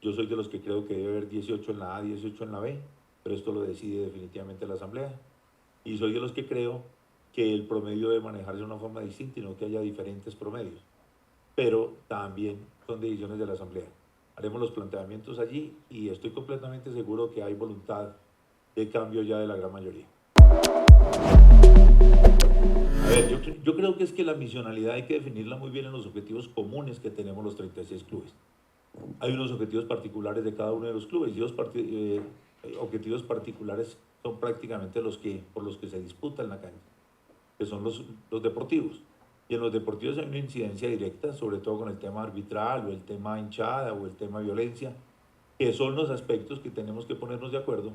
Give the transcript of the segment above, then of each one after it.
Yo soy de los que creo que debe haber 18 en la A, 18 en la B, pero esto lo decide definitivamente la Asamblea. Y soy de los que creo que el promedio debe manejarse de una forma distinta y no que haya diferentes promedios. Pero también son decisiones de la Asamblea. Haremos los planteamientos allí y estoy completamente seguro que hay voluntad de cambio ya de la gran mayoría. A ver, yo creo que es que la misionalidad hay que definirla muy bien en los objetivos comunes que tenemos los 36 clubes. Hay unos objetivos particulares de cada uno de los clubes y los objetivos particulares son prácticamente los que, por los que se disputa en la cancha, que son los deportivos. Y en los deportivos hay una incidencia directa, sobre todo con el tema arbitral o el tema hinchada o el tema violencia, que son los aspectos que tenemos que ponernos de acuerdo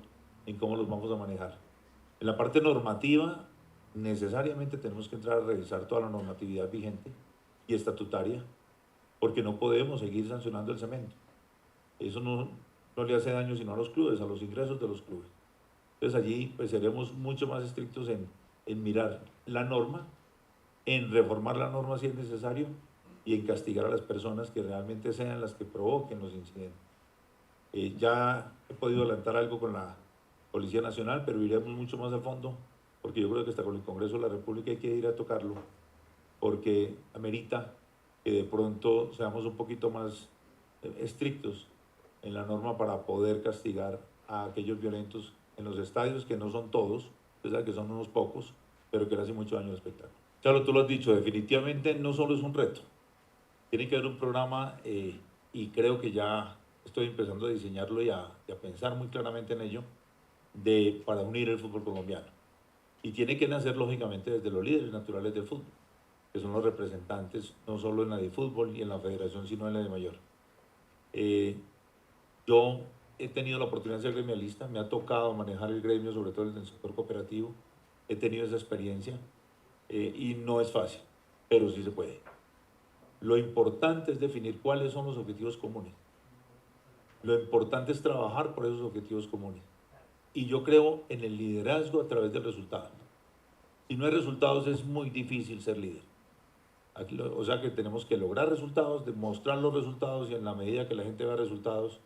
en cómo los vamos a manejar. En la parte normativa, necesariamente tenemos que entrar a revisar toda la normatividad vigente y estatutaria, porque no podemos seguir sancionando el cemento. Eso no le hace daño sino a los clubes, a los ingresos de los clubes. Entonces allí pues seremos mucho más estrictos en mirar la norma, en reformar la norma si es necesario y en castigar a las personas que realmente sean las que provoquen los incidentes. Ya he podido adelantar algo con la Policía Nacional, pero iremos mucho más a fondo, porque yo creo que hasta con el Congreso de la República hay que ir a tocarlo, porque amerita que de pronto seamos un poquito más estrictos en la norma para poder castigar a aquellos violentos en los estadios, que no son todos, usted que son unos pocos, pero que le hacen mucho daño al espectáculo. Claro, tú lo has dicho, definitivamente no solo es un reto, tiene que haber un programa y creo que ya estoy empezando a diseñarlo y a pensar muy claramente en ello para unir el fútbol colombiano. Y tiene que nacer lógicamente desde los líderes naturales del fútbol, que son los representantes no solo en la de fútbol y en la federación, sino en la de mayor. Eh, yo he tenido la oportunidad de ser gremialista, me ha tocado manejar el gremio, sobre todo en el sector cooperativo, he tenido esa experiencia y no es fácil, pero sí se puede. Lo importante es definir cuáles son los objetivos comunes. Lo importante es trabajar por esos objetivos comunes. Y yo creo en el liderazgo a través del resultado. Si no hay resultados es muy difícil ser líder. O sea que tenemos que lograr resultados, demostrar los resultados y en la medida que la gente vea resultados,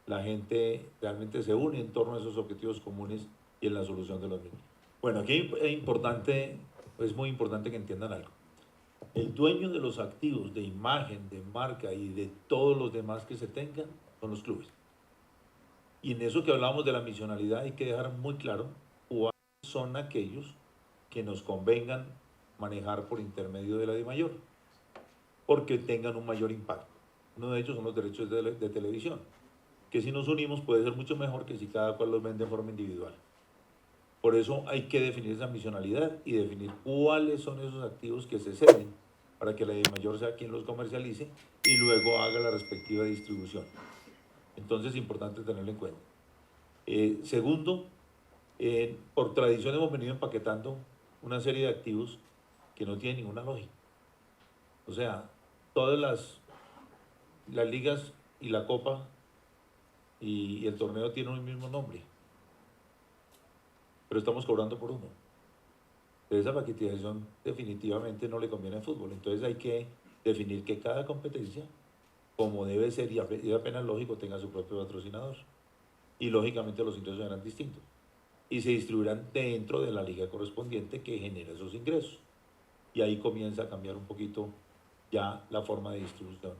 la gente realmente se une en torno a esos objetivos comunes y en la solución de los mismos. Bueno, aquí es muy importante que entiendan algo. El dueño de los activos de imagen, de marca y de todos los demás que se tengan son los clubes. Y en eso que hablamos de la misionalidad hay que dejar muy claro cuáles son aquellos que nos convengan manejar por intermedio de la DIMAYOR, porque tengan un mayor impacto. Uno de ellos son los derechos de televisión, que si nos unimos puede ser mucho mejor que si cada cual los vende de forma individual. Por eso hay que definir esa misionalidad y definir cuáles son esos activos que se ceden para que la DIMAYOR sea quien los comercialice y luego haga la respectiva distribución. Entonces es importante tenerlo en cuenta. Segundo, por tradición hemos venido empaquetando una serie de activos que no tienen ninguna lógica. O sea, todas las ligas y la copa y el torneo tienen un mismo nombre, pero estamos cobrando por uno. Esa paquetización definitivamente no le conviene al fútbol. Entonces hay que definir que cada competencia, como debe ser y apenas lógico, tenga su propio patrocinador. Y lógicamente los ingresos serán distintos. Y se distribuirán dentro de la liga correspondiente que genera esos ingresos. Y ahí comienza a cambiar un poquito ya la forma de distribución.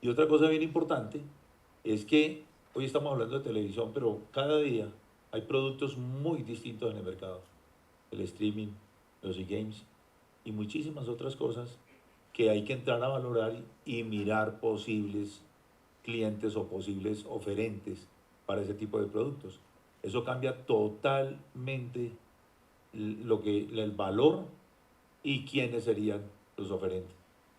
Y otra cosa bien importante es que hoy estamos hablando de televisión, pero cada día hay productos muy distintos en el mercado. El streaming, los e-games y muchísimas otras cosas que hay que entrar a valorar y mirar posibles clientes o posibles oferentes para ese tipo de productos. Eso cambia totalmente el valor y quiénes serían los oferentes.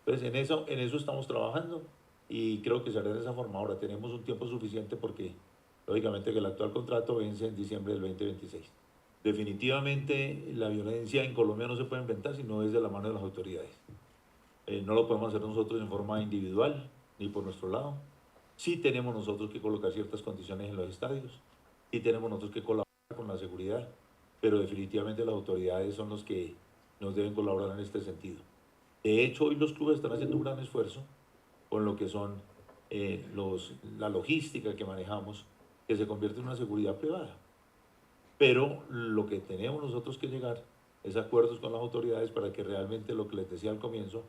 Entonces, en eso estamos trabajando y creo que se hará de esa forma. Ahora tenemos un tiempo suficiente porque, lógicamente, que el actual contrato vence en diciembre del 2026. Definitivamente, la violencia en Colombia no se puede inventar si no es de la mano de las autoridades. No lo podemos hacer nosotros en forma individual ni por nuestro lado. Sí tenemos nosotros que colocar ciertas condiciones en los estadios, sí tenemos nosotros que colaborar con la seguridad, pero definitivamente las autoridades son los que nos deben colaborar en este sentido. De hecho, hoy los clubes están haciendo un gran esfuerzo con lo que son la logística que manejamos, que se convierte en una seguridad privada. Pero lo que tenemos nosotros que llegar es a acuerdos con las autoridades para que realmente lo que les decía al comienzo,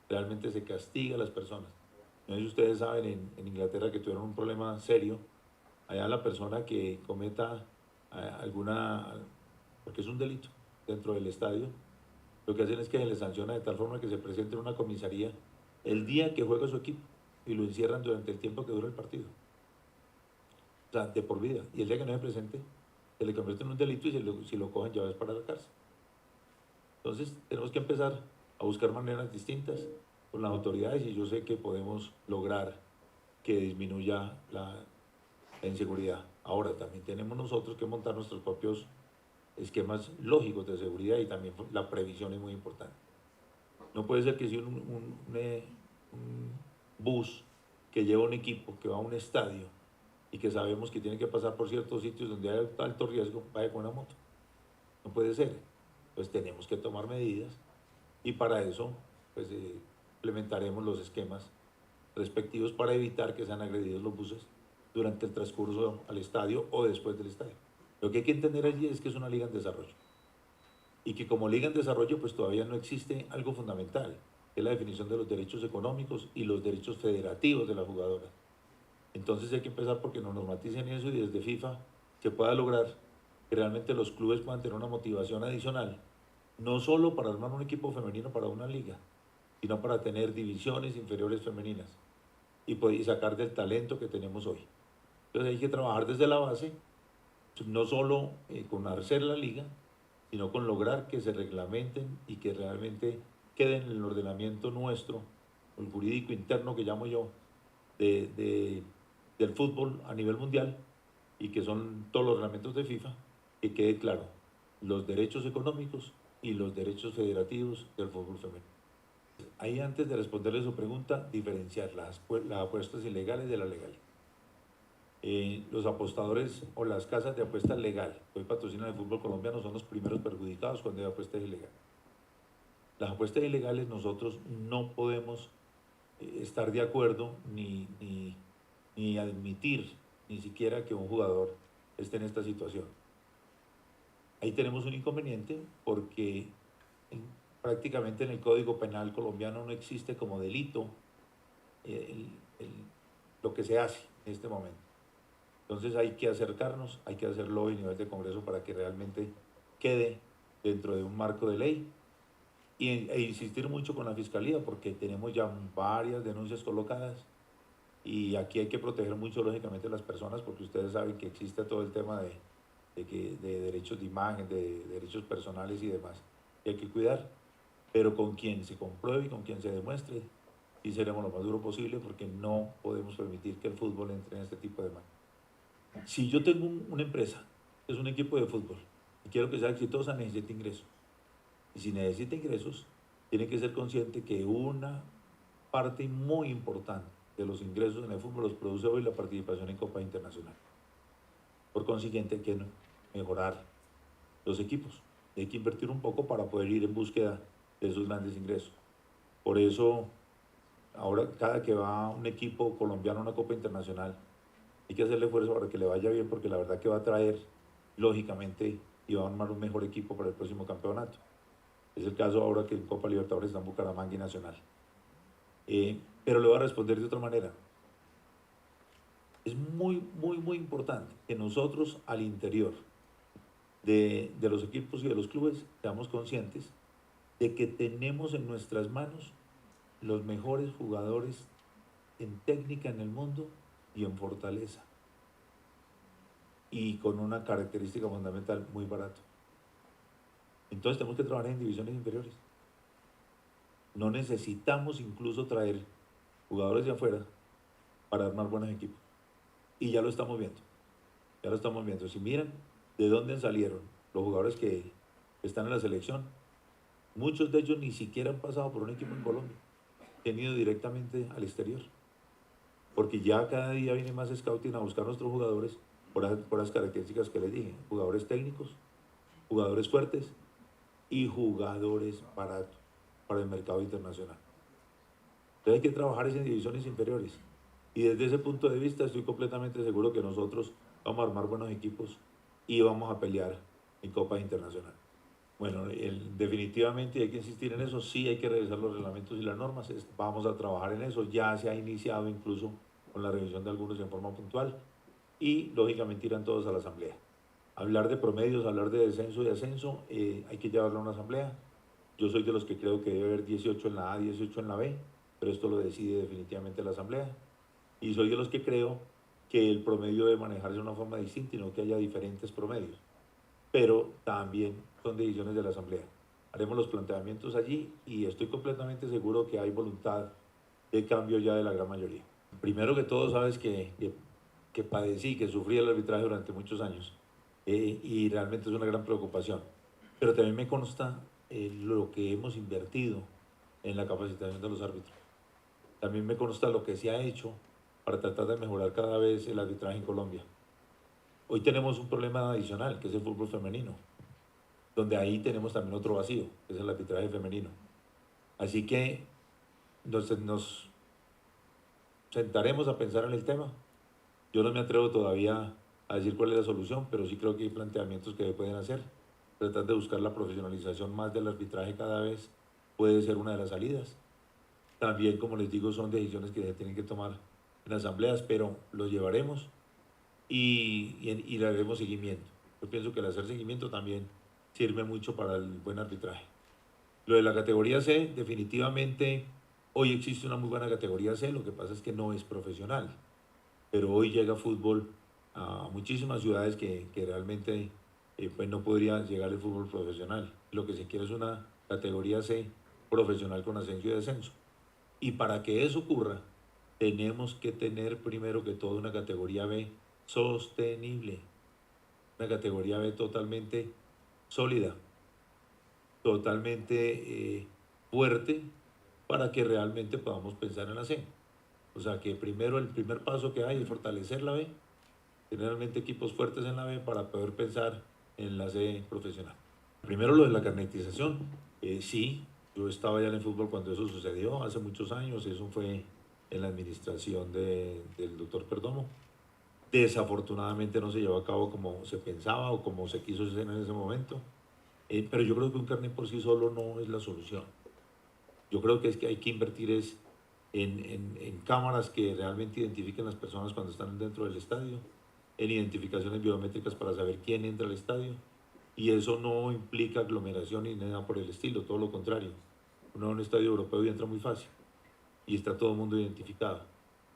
realmente se castigue a las personas. No sé si ustedes saben en Inglaterra que tuvieron un problema serio. Allá la persona que cometa alguna, porque es un delito dentro del estadio, lo que hacen es que se le sanciona de tal forma que se presente en una comisaría el día que juega su equipo y lo encierran durante el tiempo que dura el partido. O sea, de por vida. Y el día que no se presente, se le convierte en un delito y si lo cogen ya es para la cárcel. Entonces, tenemos que empezar a buscar maneras distintas con las autoridades y yo sé que podemos lograr que disminuya la inseguridad. Ahora, también tenemos nosotros que montar nuestros propios esquemas lógicos de seguridad y también la previsión es muy importante. No puede ser que si un bus que lleva un equipo, que va a un estadio y que sabemos que tiene que pasar por ciertos sitios donde hay alto riesgo, vaya con una moto. No puede ser. Pues tenemos que tomar medidas y para eso pues, implementaremos los esquemas respectivos para evitar que sean agredidos los buses durante el transcurso al estadio o después del estadio. Lo que hay que entender allí es que es una liga en desarrollo y que como liga en desarrollo pues todavía no existe algo fundamental, que es la definición de los derechos económicos y los derechos federativos de las jugadoras. Entonces hay que empezar porque nos normaticen eso y desde FIFA se pueda lograr que realmente los clubes puedan tener una motivación adicional, no solo para armar un equipo femenino para una liga, sino para tener divisiones inferiores femeninas y sacar del talento que tenemos hoy. Entonces hay que trabajar desde la base, no solo con hacer la liga, sino con lograr que se reglamenten y que realmente queden en el ordenamiento nuestro, el jurídico interno que llamo yo, del fútbol a nivel mundial y que son todos los reglamentos de FIFA, que quede claro los derechos económicos y los derechos federativos del fútbol femenino. Ahí antes de responderle su pregunta, diferenciar las apuestas ilegales de las legales. Los apostadores o las casas de apuestas legal que hoy patrocinan el fútbol colombiano son los primeros perjudicados cuando hay apuestas ilegales. Las apuestas ilegales nosotros no podemos estar de acuerdo ni admitir ni siquiera que un jugador esté en esta situación. Ahí tenemos un inconveniente porque prácticamente en el Código Penal colombiano no existe como delito lo que se hace en este momento. Entonces hay que acercarnos, hay que hacerlo a nivel de Congreso para que realmente quede dentro de un marco de ley e insistir mucho con la Fiscalía porque tenemos ya varias denuncias colocadas y aquí hay que proteger mucho lógicamente a las personas porque ustedes saben que existe todo el tema de derechos de imagen, de derechos personales y demás, que hay que cuidar, pero con quien se compruebe y con quien se demuestre, y seremos lo más duro posible porque no podemos permitir que el fútbol entre en este tipo de manos. Si yo tengo una empresa, es un equipo de fútbol, y quiero que sea exitosa, necesita ingresos. Y si necesita ingresos, tiene que ser consciente que una parte muy importante de los ingresos en el fútbol los produce hoy la participación en Copa Internacional. Por consiguiente, hay que mejorar los equipos. Hay que invertir un poco para poder ir en búsqueda de esos grandes ingresos. Por eso, ahora cada que va un equipo colombiano a una Copa Internacional, hay que hacerle esfuerzo para que le vaya bien, porque la verdad que va a traer, lógicamente, y va a armar un mejor equipo para el próximo campeonato. Es el caso ahora que en Copa Libertadores está en Bucaramanga y Nacional. Pero le voy a responder de otra manera. Es muy, muy, muy importante que nosotros al interior de los equipos y de los clubes seamos conscientes de que tenemos en nuestras manos los mejores jugadores en técnica en el mundo y en fortaleza. Y con una característica fundamental, muy barato. Entonces tenemos que trabajar en divisiones inferiores. No necesitamos incluso traer jugadores de afuera para armar buenos equipos. Y ya lo estamos viendo. Ya lo estamos viendo. Si miran de dónde salieron los jugadores que están en la selección, muchos de ellos ni siquiera han pasado por un equipo en Colombia. Han ido directamente al exterior. Porque ya cada día viene más scouting a buscar nuestros jugadores por las características que les dije. Jugadores técnicos, jugadores fuertes y jugadores baratos para el mercado internacional. Entonces hay que trabajar en divisiones inferiores Y desde ese punto de vista estoy completamente seguro que nosotros vamos a armar buenos equipos y vamos a pelear en Copas Internacionales. Bueno, definitivamente hay que insistir en eso, sí hay que revisar los reglamentos y las normas, vamos a trabajar en eso, ya se ha iniciado incluso con la revisión de algunos en forma puntual y lógicamente irán todos a la asamblea. Hablar de promedios, hablar de descenso y ascenso, hay que llevarlo a una asamblea. Yo soy de los que creo que debe haber 18 en la A, 18 en la B, pero esto lo decide definitivamente la asamblea. Y soy de los que creo que el promedio debe manejarse de una forma distinta y no que haya diferentes promedios. Pero también son decisiones de la asamblea. Haremos los planteamientos allí y estoy completamente seguro que hay voluntad de cambio ya de la gran mayoría. Primero que todo, sabes que padecí, que sufrí el arbitraje durante muchos años y realmente es una gran preocupación. Pero también me consta lo que hemos invertido en la capacitación de los árbitros. También me consta lo que se ha hecho para tratar de mejorar cada vez el arbitraje en Colombia. Hoy tenemos un problema adicional, que es el fútbol femenino, donde ahí tenemos también otro vacío, que es el arbitraje femenino. Así que nos sentaremos a pensar en el tema. Yo no me atrevo todavía a decir cuál es la solución, pero sí creo que hay planteamientos que pueden hacer. Tratar de buscar la profesionalización más del arbitraje cada vez puede ser una de las salidas. También, como les digo, son decisiones que se tienen que tomar en asambleas, pero lo llevaremos y le haremos seguimiento. Yo pienso que el hacer seguimiento también sirve mucho para el buen arbitraje. Lo de la categoría C, definitivamente, hoy existe una muy buena categoría C, lo que pasa es que no es profesional, pero hoy llega fútbol a muchísimas ciudades que realmente pues no podría llegar el fútbol profesional. Lo que se quiere es una categoría C profesional con ascenso y descenso. Y para que eso ocurra, tenemos que tener primero que todo una categoría B sostenible, una categoría B totalmente sólida, totalmente fuerte, para que realmente podamos pensar en la C. O sea que primero el primer paso que hay es fortalecer la B, tener realmente equipos fuertes en la B para poder pensar en la C profesional. Primero lo de la carnetización, sí, yo estaba ya en el fútbol cuando eso sucedió, hace muchos años, eso fue en la administración del doctor Perdomo. Desafortunadamente no se llevó a cabo como se pensaba o como se quiso hacer en ese momento, pero yo creo que un carnet por sí solo no es la solución. Yo creo que es que hay que invertir en cámaras que realmente identifiquen las personas cuando están dentro del estadio, en identificaciones biométricas para saber quién entra al estadio, y eso no implica aglomeración ni nada por el estilo, todo lo contrario. Uno en un estadio europeo y entra muy fácil y está todo el mundo identificado.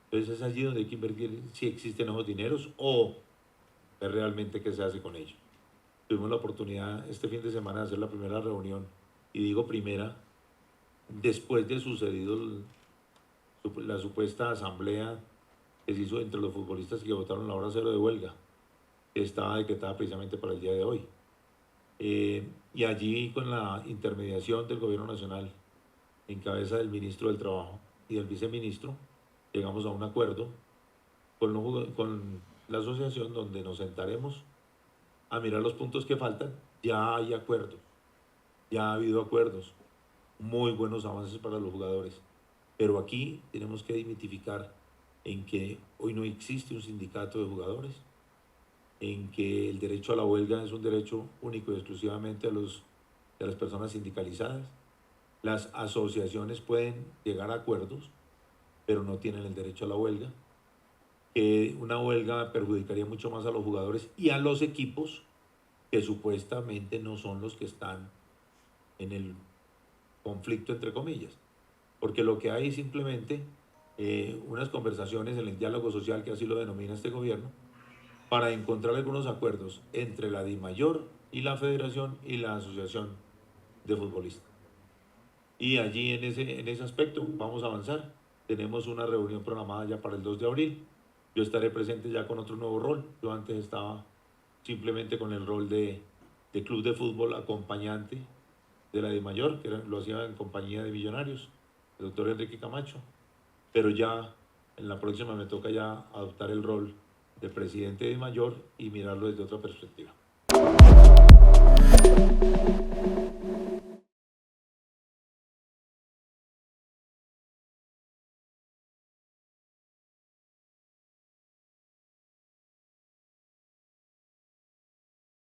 Entonces es allí donde hay que invertir si existen esos dineros o ver realmente qué se hace con ellos. Tuvimos la oportunidad este fin de semana de hacer la primera reunión, y digo primera, después de sucedido la supuesta asamblea que se hizo entre los futbolistas que votaron la hora cero de huelga, que estaba decretada precisamente para el día de hoy. Y allí, con la intermediación del gobierno nacional, en cabeza del ministro del Trabajo y del viceministro, llegamos a un acuerdo con la asociación, donde nos sentaremos a mirar los puntos que faltan. Ya hay acuerdos, ya ha habido acuerdos, muy buenos avances para los jugadores, pero aquí tenemos que desmitificar en que hoy no existe un sindicato de jugadores, en que el derecho a la huelga es un derecho único y exclusivamente de las personas sindicalizadas. Las asociaciones pueden llegar a acuerdos, pero no tienen el derecho a la huelga. Una huelga perjudicaría mucho más a los jugadores y a los equipos, que supuestamente no son los que están en el conflicto, entre comillas, porque lo que hay simplemente unas conversaciones en el diálogo social, que así lo denomina este gobierno, para encontrar algunos acuerdos entre la DIMAYOR y la Federación y la Asociación de Futbolistas. Y allí en ese aspecto vamos a avanzar. Tenemos una reunión programada ya para el 2 de abril. Yo estaré presente ya con otro nuevo rol. Yo antes estaba simplemente con el rol de club de fútbol acompañante de la DIMAYOR, que lo hacía en compañía de Millonarios, el doctor Enrique Camacho. Pero ya en la próxima me toca ya adoptar el rol de presidente de DIMAYOR y mirarlo desde otra perspectiva.